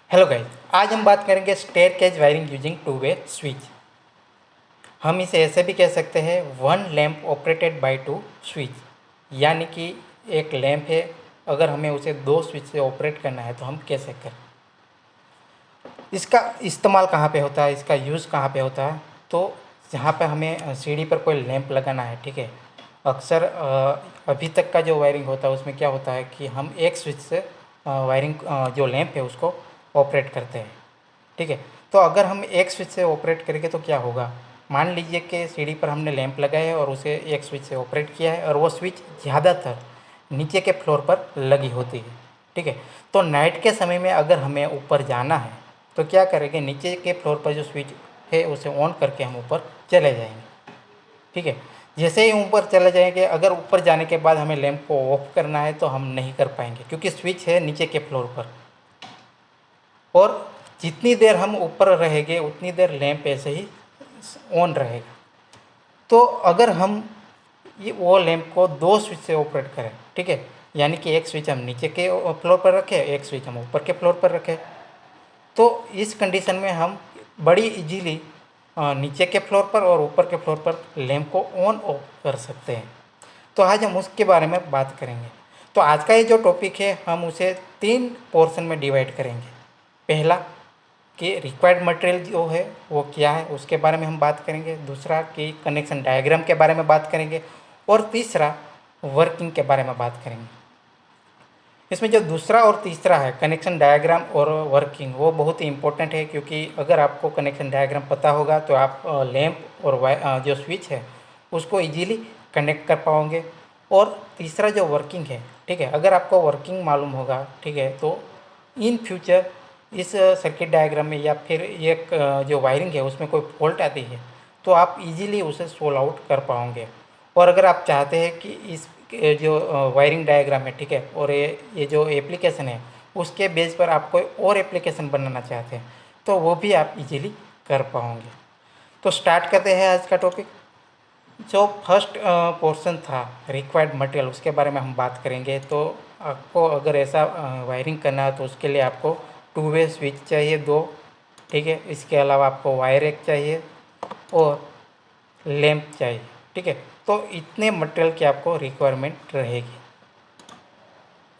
Hello guys, आज हम बात करेंगे staircase wiring using two way switch. हम इसे ऐसे भी कह सकते हैं one lamp operated by two switch, यानी कि एक लैंप है, अगर हमें उसे दो स्विच से ऑपरेट करना है तो हम कैसे करें। इसका इस्तेमाल कहाँ पे होता है, इसका यूज़ कहाँ पे होता है, तो जहाँ पे हमें सीढ़ी पर कोई लैंप लगाना है, ठीक है। अक्सर अभी तक का जो वायरिंग होता है उसमें क्या होता है कि हम एक स्विच से वायरिंग जो लैंप है उसको ऑपरेट करते हैं, ठीक है। तो अगर हम एक स्विच से ऑपरेट करेंगे तो क्या होगा, मान लीजिए कि सीढ़ी पर हमने लैंप लगाया है और उसे एक स्विच से ऑपरेट किया है और वो स्विच ज़्यादातर नीचे के फ्लोर पर लगी होती है, ठीक है। तो नाइट के समय में अगर हमें ऊपर जाना है तो क्या करेंगे, नीचे के फ्लोर पर जो स्विच है उसे ऑन करके हम ऊपर चले जाएंगे, ठीक है। जैसे ही ऊपर चले जाएंगे, अगर ऊपर जाने के बाद हमें लैंप को ऑफ करना है तो हम नहीं कर पाएंगे क्योंकि स्विच है नीचे के फ्लोर पर, और जितनी देर हम ऊपर रहेंगे उतनी देर लैंप ऐसे ही ऑन रहेगा। तो अगर हम ये वो लैंप को दो स्विच से ऑपरेट करें, ठीक है, यानी कि एक स्विच हम नीचे के फ्लोर पर रखें, एक स्विच हम ऊपर के फ्लोर पर रखें, तो इस कंडीशन में हम बड़ी इजीली नीचे के फ्लोर पर और ऊपर के फ्लोर पर लैंप को ऑन ऑफ कर सकते हैं। तो आज हम उसके बारे में बात करेंगे। तो आज का ये जो टॉपिक है हम उसे 3 पोर्शन में डिवाइड करेंगे। पहला कि रिक्वायर्ड मटेरियल जो है वो क्या है उसके बारे में हम बात करेंगे, दूसरा कि कनेक्शन डायग्राम के बारे में बात करेंगे, और तीसरा वर्किंग के बारे में बात करेंगे। इसमें जो दूसरा और तीसरा है कनेक्शन डायग्राम और वर्किंग, वो बहुत ही इंपॉर्टेंट है, क्योंकि अगर आपको कनेक्शन डायग्राम पता होगा तो आप लैंप और जो स्विच है उसको इजीली कनेक्ट कर पाओगे। और तीसरा जो वर्किंग है, ठीक है, अगर आपको वर्किंग मालूम होगा, ठीक है, तो इन फ्यूचर इस सर्किट डायग्राम में या फिर एक जो वायरिंग है उसमें कोई फॉल्ट आती है तो आप इजीली उसे सोल्व आउट कर पाओगे। और अगर आप चाहते हैं कि इस जो वायरिंग डायग्राम है, ठीक है, और ये जो एप्लीकेशन है उसके बेस पर आप कोई और एप्लीकेशन बनाना चाहते हैं तो वो भी आप इजीली कर पाओगे। तो स्टार्ट करते हैं आज का टॉपिक। जो फर्स्ट पोर्शन था रिक्वायर्ड मटेरियल, उसके बारे में हम बात करेंगे। तो आपको अगर ऐसा वायरिंग करना है तो उसके लिए आपको टू वे स्विच चाहिए दो, ठीक है। इसके अलावा आपको वायर एक चाहिए और लैंप चाहिए, ठीक है। तो इतने मटेरियल की आपको रिक्वायरमेंट रहेगी।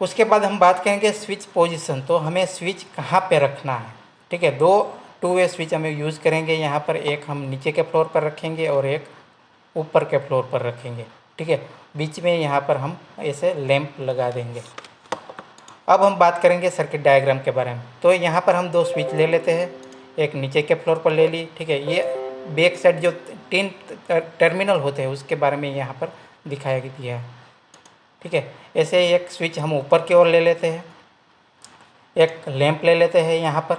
उसके बाद हम बात करेंगे स्विच पोजीशन। तो हमें स्विच कहाँ पे रखना है, ठीक है। दो टू वे स्विच हमें यूज़ करेंगे यहाँ पर, एक हम नीचे के फ्लोर पर रखेंगे और एक ऊपर के फ्लोर पर रखेंगे, ठीक है। बीच में यहाँ पर हम ऐसे लैंप लगा देंगे। अब हम बात करेंगे सर्किट डायग्राम के बारे में। तो यहाँ पर हम दो स्विच ले लेते हैं, एक नीचे के फ्लोर पर ले ली, ठीक है। ये बैक साइड जो 3 टर्मिनल होते हैं उसके बारे में यहाँ पर दिखाया गया है, ठीक है। ऐसे ही एक स्विच हम ऊपर की ओर ले लेते हैं, एक लैंप ले लेते हैं यहाँ पर,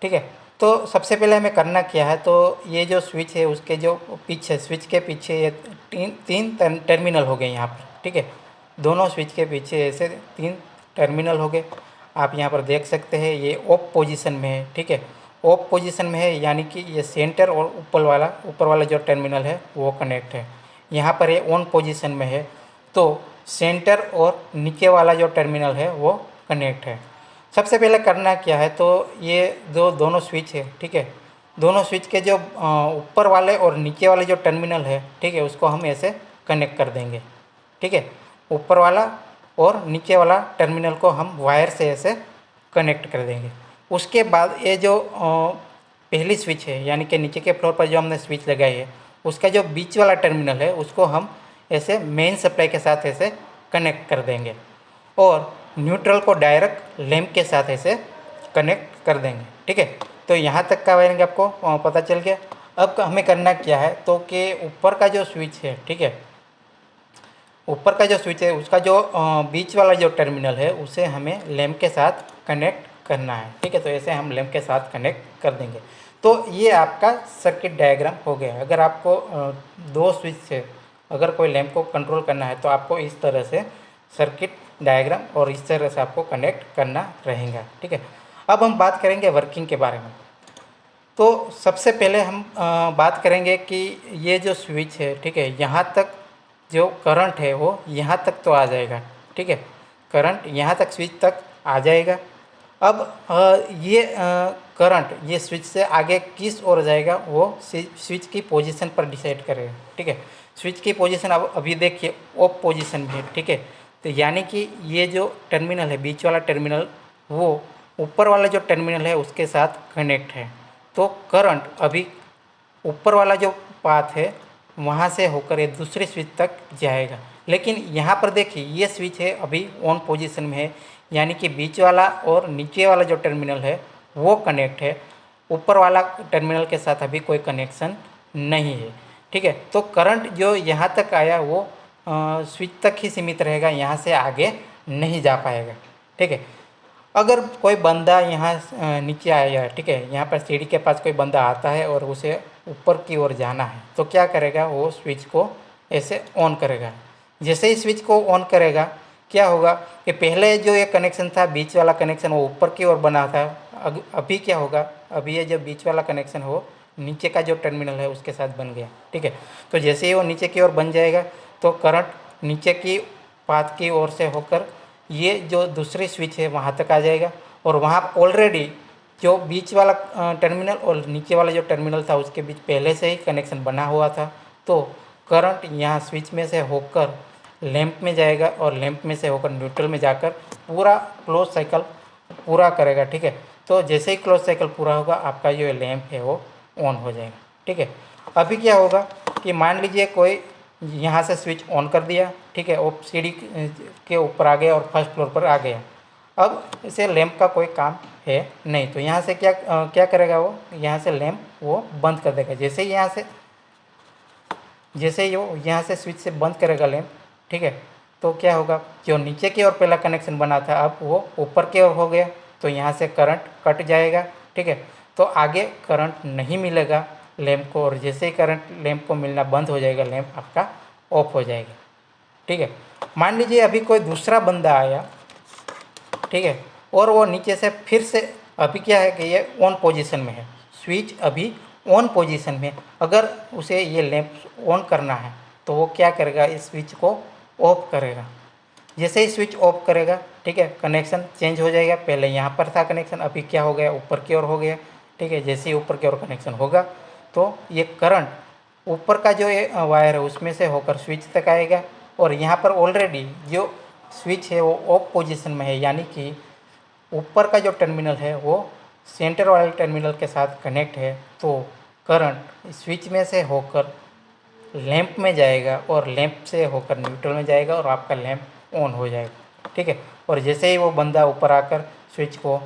ठीक है। तो सबसे पहले हमें करना क्या है, तो ये जो स्विच है उसके जो पीछे, स्विच के पीछे ये तीन टर्मिनल हो गए यहाँ पर, ठीक है। दोनों स्विच के पीछे ऐसे 3 टर्मिनल हो गए। आप यहाँ पर देख सकते हैं ये ऑफ पोजीशन में है, ठीक है। ऑफ पोजीशन में है यानी कि ये सेंटर और ऊपर वाला जो टर्मिनल है वो कनेक्ट है। यहाँ पर ये ऑन पोजीशन में है तो सेंटर और नीचे वाला जो टर्मिनल है वो कनेक्ट है। सबसे पहले करना क्या है, तो ये जो दोनों स्विच है, ठीक है, दोनों स्विच के जो ऊपर वाले और नीचे वाले जो टर्मिनल है, ठीक है, उसको हम ऐसे कनेक्ट कर देंगे, ठीक है। ऊपर वाला और नीचे वाला टर्मिनल को हम वायर से ऐसे कनेक्ट कर देंगे। उसके बाद ये जो पहली स्विच है यानी कि नीचे के फ्लोर पर जो हमने स्विच लगाई है उसका जो बीच वाला टर्मिनल है उसको हम ऐसे मेन सप्लाई के साथ ऐसे कनेक्ट कर देंगे और न्यूट्रल को डायरेक्ट लैंप के साथ ऐसे कनेक्ट कर देंगे, ठीक है। तो यहाँ तक का वायरिंग आपको पता चल गया। अब हमें करना क्या है, तो कि ऊपर का जो स्विच है, ठीक है, ऊपर का जो स्विच है उसका जो बीच वाला जो टर्मिनल है उसे हमें लैंप के साथ कनेक्ट करना है, ठीक है। तो ऐसे हम लैंप के साथ कनेक्ट कर देंगे। तो ये आपका सर्किट डायग्राम हो गया। अगर आपको दो स्विच से अगर कोई लैंप को कंट्रोल करना है तो आपको इस तरह से सर्किट डायग्राम और इस तरह से आपको कनेक्ट करना रहेगा, ठीक है। अब हम बात करेंगे वर्किंग के बारे में। तो सबसे पहले हम बात करेंगे कि ये जो स्विच है, ठीक है, यहाँ तक जो करंट है वो यहाँ तक तो आ जाएगा, ठीक है। करंट यहाँ तक स्विच तक आ जाएगा अब ये करंट ये स्विच से आगे किस ओर जाएगा वो स्विच की पोजीशन पर डिसाइड करेगा। ठीक है, स्विच की पोजीशन अब अभी देखिए ऑफ पोजीशन में है। ठीक है, तो यानी कि ये जो टर्मिनल है बीच वाला टर्मिनल वो ऊपर वाला जो टर्मिनल है उसके साथ कनेक्ट है। तो करंट अभी ऊपर वाला जो पाथ है वहाँ से होकर ये दूसरे स्विच तक जाएगा। लेकिन यहाँ पर देखिए ये स्विच है अभी ऑन पोजीशन में है, यानी कि बीच वाला और नीचे वाला जो टर्मिनल है वो कनेक्ट है, ऊपर वाला टर्मिनल के साथ अभी कोई कनेक्शन नहीं है। ठीक है, तो करंट जो यहाँ तक आया वो स्विच तक ही सीमित रहेगा, यहाँ से आगे नहीं जा पाएगा। ठीक है, अगर कोई बंदा यहाँ नीचे आया है, ठीक है, यहाँ पर सीढ़ी के पास कोई बंदा आता है और उसे ऊपर की ओर जाना है तो क्या करेगा, वो स्विच को ऐसे ऑन करेगा। जैसे ही स्विच को ऑन करेगा क्या होगा कि पहले जो ये कनेक्शन था बीच वाला कनेक्शन वो ऊपर की ओर बना था, अभी क्या होगा, अभी ये जो बीच वाला कनेक्शन हो नीचे का जो टर्मिनल है उसके साथ बन गया। ठीक है, तो जैसे ही वो नीचे की ओर बन जाएगा तो करंट नीचे की पाथ की ओर से होकर ये जो दूसरी स्विच है वहाँ तक आ जाएगा, और वहाँ ऑलरेडी जो बीच वाला टर्मिनल और नीचे वाला जो टर्मिनल था उसके बीच पहले से ही कनेक्शन बना हुआ था। तो करंट यहाँ स्विच में से होकर लैंप में जाएगा और लैंप में से होकर न्यूट्रल में जाकर पूरा क्लोज साइकिल पूरा करेगा। ठीक है, तो जैसे ही क्लोज साइकिल पूरा होगा आपका जो लैंप है वो ऑन हो जाएगा। ठीक है, अभी क्या होगा कि मान लीजिए कोई यहाँ से स्विच ऑन कर दिया, ठीक है, वो सीढ़ी के ऊपर आ गया और फर्स्ट फ्लोर पर आ गया। अब इसे लैंप का कोई काम है नहीं, तो यहाँ से क्या करेगा, वो यहाँ से लैंप वो बंद कर देगा। जैसे ही वो यहाँ से स्विच से बंद करेगा लैंप, ठीक है, तो क्या होगा, जो नीचे की ओर पहला कनेक्शन बना था अब वो ऊपर की ओर हो गया, तो यहाँ से करंट कट जाएगा। ठीक है, तो आगे करंट नहीं मिलेगा लैंप को, और जैसे ही करंट लैंप को मिलना बंद हो जाएगा लैंप आपका ऑफ हो जाएगा। ठीक है, मान लीजिए अभी कोई दूसरा बंदा आया, ठीक है, और वो नीचे से फिर से अभी क्या है कि ये ऑन पोजीशन में है, स्विच अभी ऑन पोजीशन में, अगर उसे ये लैंप ऑन करना है तो वो क्या करेगा, इस स्विच को ऑफ करेगा। जैसे ही स्विच ऑफ करेगा, ठीक है, कनेक्शन चेंज हो जाएगा। पहले यहाँ पर था कनेक्शन, अभी क्या हो गया, ऊपर की ओर हो गया। ठीक है, जैसे ही ऊपर की ओर कनेक्शन होगा तो ये करंट ऊपर का जो ये वायर है उसमें से होकर स्विच तक आएगा, और यहाँ पर ऑलरेडी जो स्विच है वो ऑफ पोजीशन में है, यानी कि ऊपर का जो टर्मिनल है वो सेंटर वाले टर्मिनल के साथ कनेक्ट है। तो करंट स्विच में से होकर लैंप में जाएगा और लैंप से होकर न्यूट्रल में जाएगा और आपका लैंप ऑन हो जाएगा। ठीक है, और जैसे ही वो बंदा ऊपर आकर स्विच को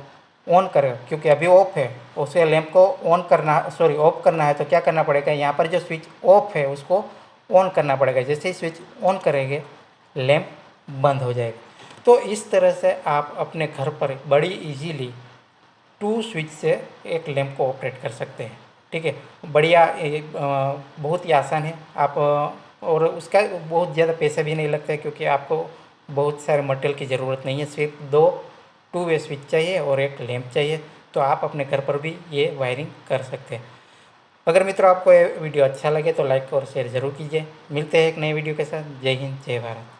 ऑन करेगा, क्योंकि अभी ऑफ है, उसे लैंप को ऑफ करना है, तो क्या करना पड़ेगा, यहाँ पर जो स्विच ऑफ है उसको ऑन करना पड़ेगा। जैसे ही स्विच ऑन करेंगे लैंप बंद हो जाएगा। तो इस तरह से आप अपने घर पर बड़ी इजीली 2 स्विच से एक लैंप को ऑपरेट कर सकते हैं। ठीक है, बढ़िया, बहुत ही आसान है। आप और उसका बहुत ज़्यादा पैसा भी नहीं लगता है, क्योंकि आपको बहुत सारे मटेरियल की ज़रूरत नहीं है, सिर्फ 2 टू वे स्विच चाहिए और एक लैंप चाहिए। तो आप अपने घर पर भी ये वायरिंग कर सकते हैं। अगर मित्रों आपको ये वीडियो अच्छा लगे तो लाइक और शेयर ज़रूर कीजिए। मिलते हैं एक नए वीडियो के साथ। जय हिंद, जय भारत।